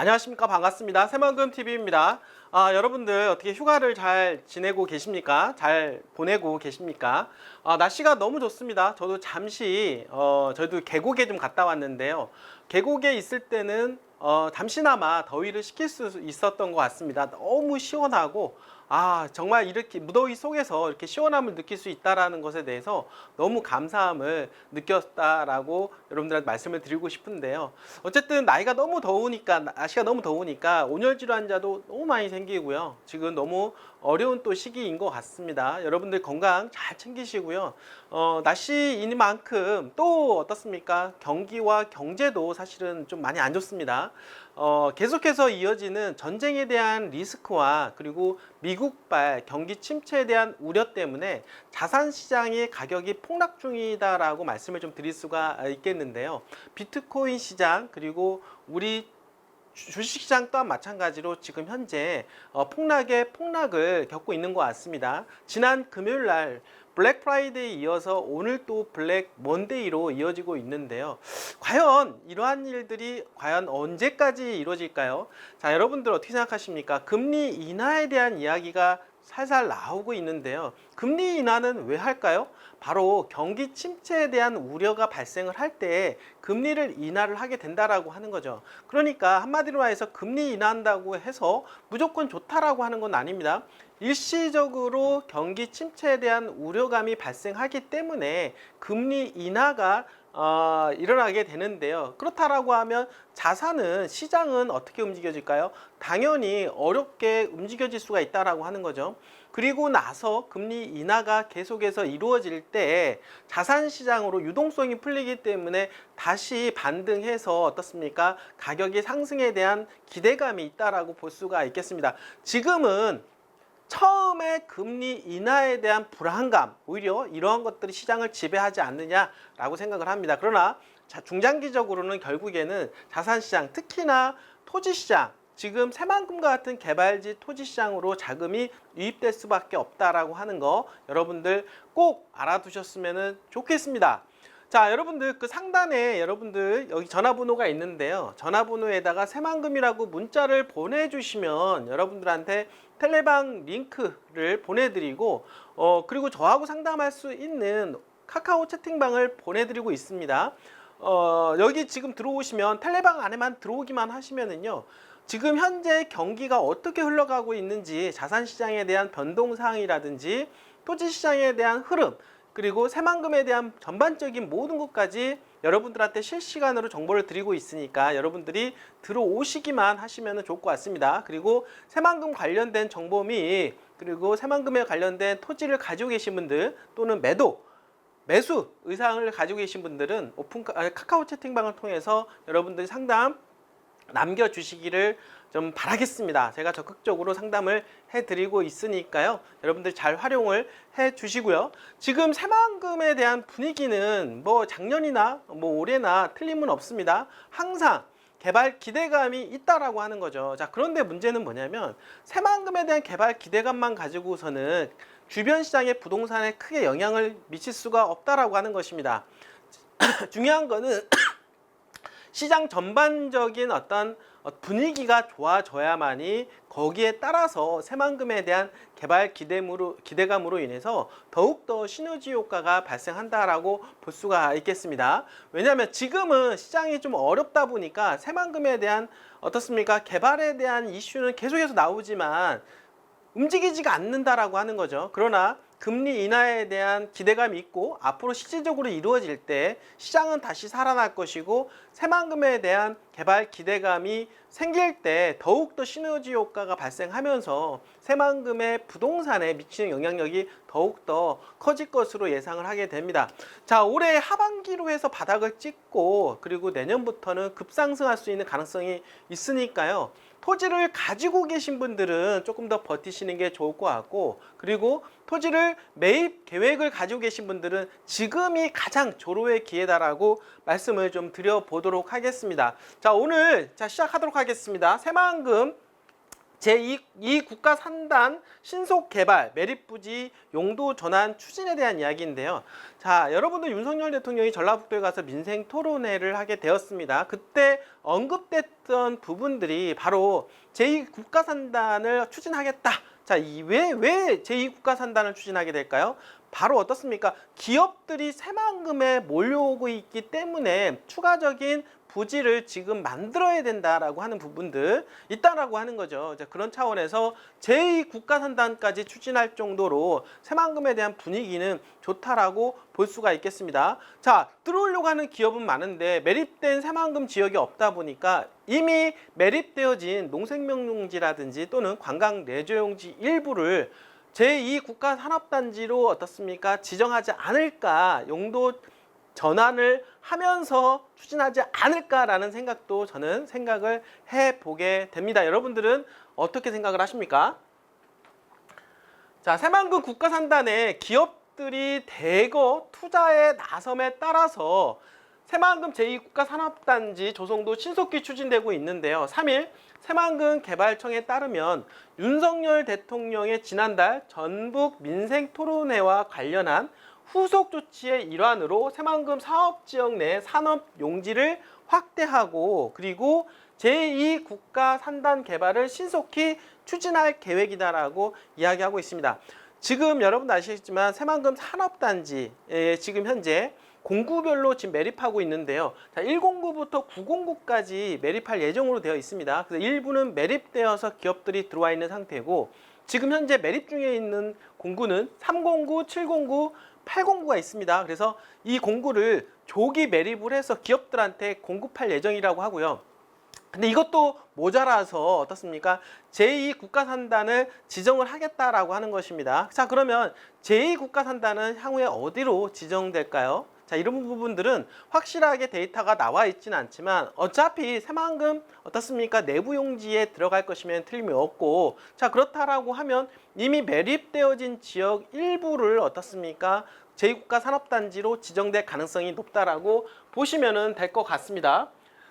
안녕하십니까. 반갑습니다. 새만금TV입니다. 여러분들 어떻게 휴가를 잘 지내고 계십니까? 잘 보내고 계십니까? 날씨가 너무 좋습니다. 저도 잠시 저희도 계곡에 좀 갔다 왔는데요. 계곡에 있을 때는 잠시나마 더위를 식힐 수 있었던 것 같습니다. 너무 시원하고 정말 이렇게 무더위 속에서 이렇게 시원함을 느낄 수 있다는 것에 대해서 너무 감사함을 느꼈다라고 여러분들한테 말씀을 드리고 싶은데요. 어쨌든 나이가 너무 더우니까, 날씨가 너무 더우니까 온열 질환자도 너무 많이 생기고요. 지금 너무 어려운 또 시기인 것 같습니다. 여러분들 건강 잘 챙기시고요. 날씨인 만큼 또 어떻습니까? 경기와 경제도 사실은 좀 많이 안 좋습니다. 계속해서 이어지는 전쟁에 대한 리스크와 그리고 미국발 경기 침체에 대한 우려 때문에 자산 시장의 가격이 폭락 중이다라고 말씀을 좀 드릴 수가 있겠는데요. 비트코인 시장 그리고 우리 주식시장 또한 마찬가지로 지금 현재 폭락을 겪고 있는 것 같습니다. 지난 금요일 날 블랙 프라이데이에 이어서 오늘 또 블랙 먼데이로 이어지고 있는데요. 과연 이러한 일들이 과연 언제까지 이루어질까요? 자, 여러분들 어떻게 생각하십니까? 금리 인하에 대한 이야기가 살살 나오고 있는데요. 금리 인하는 왜 할까요? 바로 경기 침체에 대한 우려가 발생을 할 때 금리를 인하를 하게 된다라고 하는 거죠. 그러니까 한마디로 해서 금리 인하한다고 해서 무조건 좋다라고 하는 건 아닙니다. 일시적으로 경기 침체에 대한 우려감이 발생하기 때문에 금리 인하가 일어나게 되는데요. 그렇다라고 하면 자산은 시장은 어떻게 움직여질까요? 당연히 어렵게 움직여질 수가 있다라고 하는 거죠. 그리고 나서 금리 인하가 계속해서 이루어질 때 자산 시장으로 유동성이 풀리기 때문에 다시 반등해서 어떻습니까? 가격의 상승에 대한 기대감이 있다라고 볼 수가 있겠습니다. 지금은 처음에 금리 인하에 대한 불안감, 오히려 이러한 것들이 시장을 지배하지 않느냐라고 생각을 합니다. 그러나 중장기적으로는 결국에는 자산시장, 특히나 토지시장, 지금 새만금과 같은 개발지 토지시장으로 자금이 유입될 수밖에 없다라고 하는 거 여러분들 꼭 알아두셨으면 좋겠습니다. 자, 여러분들 그 상단에 여러분들 여기 전화번호가 있는데요. 전화번호에다가 새만금이라고 문자를 보내주시면 여러분들한테 텔레방 링크를 보내드리고 그리고 저하고 상담할 수 있는 카카오 채팅방을 보내드리고 있습니다. 여기 지금 들어오시면 텔레방 안에만 들어오기만 하시면은요. 지금 현재 경기가 어떻게 흘러가고 있는지 자산시장에 대한 변동사항이라든지 토지시장에 대한 흐름 그리고 새만금에 대한 전반적인 모든 것까지 여러분들한테 실시간으로 정보를 드리고 있으니까 여러분들이 들어오시기만 하시면 좋을 것 같습니다. 그리고 새만금 관련된 정보 및 그리고 새만금에 관련된 토지를 가지고 계신 분들 또는 매수 의상을 가지고 계신 분들은 카카오 채팅방을 통해서 여러분들이 상담 남겨주시기를 좀 바라겠습니다. 제가 적극적으로 상담을 해드리고 있으니까요. 여러분들 잘 활용을 해주시고요. 지금 새만금에 대한 분위기는 뭐 작년이나 뭐 올해나 틀림은 없습니다. 항상 개발 기대감이 있다라고 하는 거죠. 자, 그런데 문제는 뭐냐면 새만금에 대한 개발 기대감만 가지고서는 주변 시장의 부동산에 크게 영향을 미칠 수가 없다라고 하는 것입니다. 중요한 거는 시장 전반적인 어떤 분위기가 좋아져야만이 거기에 따라서 새만금에 대한 개발 기대감으로 인해서 더욱더 시너지 효과가 발생한다라고 볼 수가 있겠습니다. 왜냐하면 지금은 시장이 좀 어렵다 보니까 새만금에 대한 어떻습니까? 개발에 대한 이슈는 계속해서 나오지만 움직이지가 않는다라고 하는 거죠. 그러나 금리 인하에 대한 기대감이 있고 앞으로 실질적으로 이루어질 때 시장은 다시 살아날 것이고 새만금에 대한 개발 기대감이 생길 때 더욱더 시너지 효과가 발생하면서 새만금의 부동산에 미치는 영향력이 더욱더 커질 것으로 예상을 하게 됩니다. 자, 올해 하반기로 해서 바닥을 찍고 그리고 내년부터는 급상승할 수 있는 가능성이 있으니까요. 토지를 가지고 계신 분들은 조금 더 버티시는 게 좋을 것 같고 그리고 토지를 매입 계획을 가지고 계신 분들은 지금이 가장 조로의 기회다라고 말씀을 좀 드려보도록 하겠습니다. 자, 오늘 시작하도록 하겠습니다. 새만금 제2 국가 산단 신속 개발 매립 부지 용도 전환 추진에 대한 이야기인데요. 자, 여러분들 윤석열 대통령이 전라북도에 가서 민생 토론회를 하게 되었습니다. 그때 언급됐던 부분들이 바로 제2 국가 산단을 추진하겠다. 자, 왜 제2 국가 산단을 추진하게 될까요? 바로 어떻습니까? 기업들이 새만금에 몰려오고 있기 때문에 추가적인 부지를 지금 만들어야 된다라고 하는 부분들 있다라고 하는 거죠. 그런 차원에서 제2 국가산단까지 추진할 정도로 새만금에 대한 분위기는 좋다라고 볼 수가 있겠습니다. 자, 들어오려고 하는 기업은 많은데 매립된 새만금 지역이 없다 보니까 이미 매립되어진 농생명용지라든지 또는 관광 레저용지 일부를 제2 국가산업단지로 어떻습니까? 지정하지 않을까, 용도 전환을 하면서 추진하지 않을까라는 생각도 저는 생각을 해보게 됩니다. 여러분들은 어떻게 생각을 하십니까? 자, 새만금 국가산단에 기업들이 대거 투자에 나섬에 따라서 새만금 제2국가산업단지 조성도 신속히 추진되고 있는데요. 3일 새만금 개발청에 따르면 윤석열 대통령의 지난달 전북 민생토론회와 관련한 후속 조치의 일환으로 새만금 사업지역 내 산업용지를 확대하고 그리고 제2 국가산단 개발을 신속히 추진할 계획이다라고 이야기하고 있습니다. 지금 여러분 아시겠지만 새만금 산업단지에 지금 현재 공구별로 지금 매립하고 있는데요. 자, 109부터 909까지 매립할 예정으로 되어 있습니다. 그래서 일부는 매립되어서 기업들이 들어와 있는 상태고 지금 현재 매립 중에 있는 공구는 309, 709, 809가 있습니다. 그래서 이 공구를 조기 매립을 해서 기업들한테 공급할 예정이라고 하고요. 근데 이것도 모자라서 어떻습니까? 제2 국가산단을 지정을 하겠다라고 하는 것입니다. 자, 그러면 제2 국가산단은 향후에 어디로 지정될까요? 자, 이런 부분들은 확실하게 데이터가 나와 있지는 않지만 어차피 새만금 어떻습니까? 내부 용지에 들어갈 것이면 틀림이 없고 자, 그렇다라고 하면 이미 매립되어진 지역 일부를 어떻습니까? 제2국가 산업단지로 지정될 가능성이 높다라고 보시면 될 것 같습니다.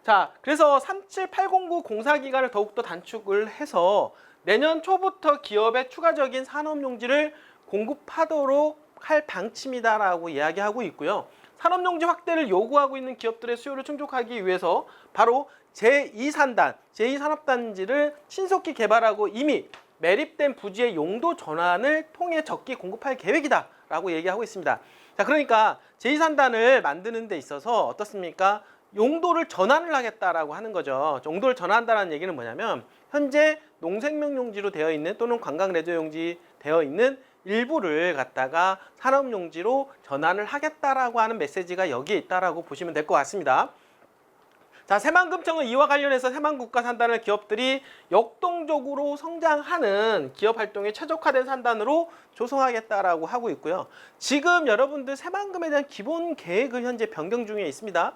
자, 그래서 37809 공사기간을 더욱더 단축을 해서 내년 초부터 기업의 추가적인 산업용지를 공급하도록 할 방침이다라고 이야기하고 있고요. 산업용지 확대를 요구하고 있는 기업들의 수요를 충족하기 위해서 바로 제2산단, 제2산업단지를 신속히 개발하고 이미 매립된 부지의 용도 전환을 통해 적기 공급할 계획이다 라고 얘기하고 있습니다. 자, 그러니까 제2산단을 만드는 데 있어서 어떻습니까? 용도를 전환을 하겠다라고 하는 거죠. 용도를 전환한다는 얘기는 뭐냐면 현재 농생명용지로 되어 있는 또는 관광레저용지 되어 있는 일부를 갖다가 산업용지로 전환을 하겠다라고 하는 메시지가 여기에 있다라고 보시면 될 것 같습니다. 자, 새만금청은 이와 관련해서 새만국가산단을 기업들이 역동적으로 성장하는 기업 활동에 최적화된 산단으로 조성하겠다라고 하고 있고요. 지금 여러분들 새만금에 대한 기본 계획을 현재 변경 중에 있습니다.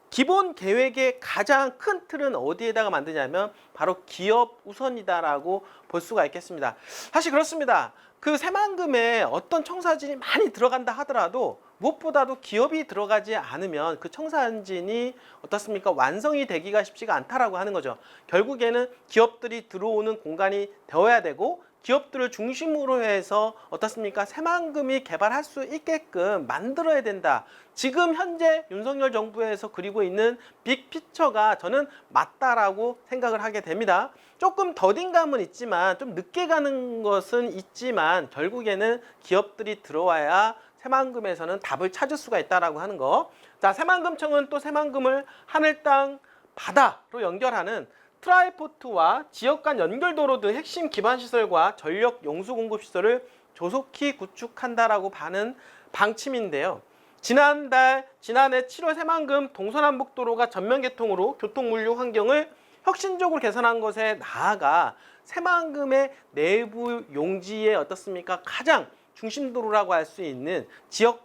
기본 계획의 가장 큰 틀은 어디에다가 만드냐면 바로 기업 우선이다라고 볼 수가 있겠습니다. 사실 그렇습니다. 그 새만금에 어떤 청사진이 많이 들어간다 하더라도 무엇보다도 기업이 들어가지 않으면 그 청사진이 어떻습니까? 완성이 되기가 쉽지가 않다라고 하는 거죠. 결국에는 기업들이 들어오는 공간이 되어야 되고 기업들을 중심으로 해서 어떻습니까? 새만금이 개발할 수 있게끔 만들어야 된다. 지금 현재 윤석열 정부에서 그리고 있는 빅피처가 저는 맞다라고 생각을 하게 됩니다. 조금 더딘 감은 있지만 좀 늦게 가는 것은 있지만 결국에는 기업들이 들어와야 새만금에서는 답을 찾을 수가 있다라고 하는 거. 자, 새만금청은 또 새만금을 하늘, 땅, 바다로 연결하는 트라이포트와 지역 간 연결도로 등 핵심 기반시설과 전력 용수공급시설을 조속히 구축한다라고 하는 방침인데요. 지난해 7월 새만금 동서남북도로가 전면 개통으로 교통물류 환경을 혁신적으로 개선한 것에 나아가 새만금의 내부 용지에 어떻습니까? 가장 중심도로라고 할 수 있는 지역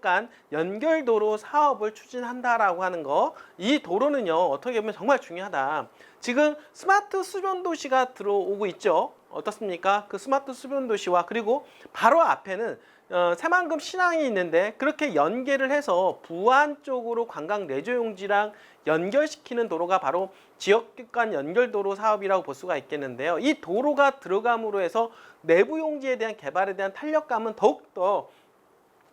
간 연결도로 사업을 추진한다라고 하는 거. 이 도로는요, 어떻게 보면 정말 중요하다. 지금 스마트 수변 도시가 들어오고 있죠. 어떻습니까? 그 스마트 수변 도시와 그리고 바로 앞에는 새만금 신항이 있는데 그렇게 연계를 해서 부안 쪽으로 관광 내조용지랑 연결시키는 도로가 바로 지역간 연결도로 사업이라고 볼 수가 있겠는데요. 이 도로가 들어감으로 해서 내부 용지에 대한 개발에 대한 탄력감은 더욱더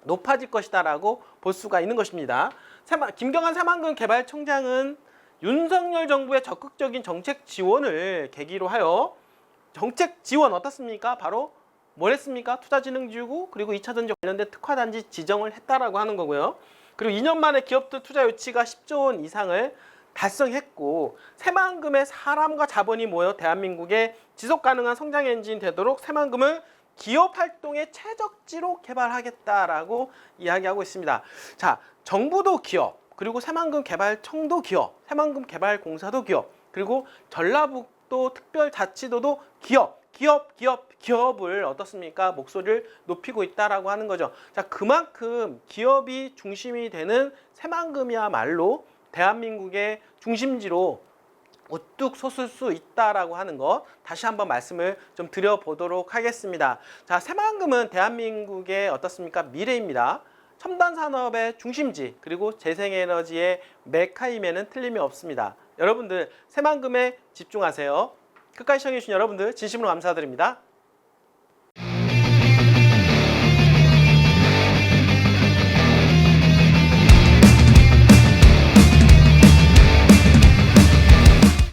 높아질 것이다라고 볼 수가 있는 것입니다. 김경환 새만금 개발청장은 윤석열 정부의 적극적인 정책 지원을 계기로 하여 정책 지원 어떻습니까? 바로 뭘 했습니까? 투자진흥지구 그리고 2차전지 관련된 특화단지 지정을 했다라고 하는 거고요. 그리고 2년 만에 기업들 투자 유치가 10조 원 이상을 달성했고 새만금의 사람과 자본이 모여 대한민국의 지속가능한 성장 엔진 되도록 새만금을 기업 활동의 최적지로 개발하겠다라고 이야기하고 있습니다. 자, 정부도 기업, 그리고 새만금 개발청도 기업, 새만금 개발공사도 기업, 그리고 전라북도 특별자치도도 기업을 어떻습니까? 목소리를 높이고 있다라고 하는 거죠. 자, 그만큼 기업이 중심이 되는 새만금이야말로 대한민국의 중심지로 우뚝 솟을 수 있다라고 하는 것 다시 한번 말씀을 좀 드려보도록 하겠습니다. 자, 새만금은 대한민국의 어떻습니까? 미래입니다. 첨단 산업의 중심지 그리고 재생에너지의 메카임에는 틀림이 없습니다. 여러분들 새만금에 집중하세요. 끝까지 시청해주신 여러분들 진심으로 감사드립니다.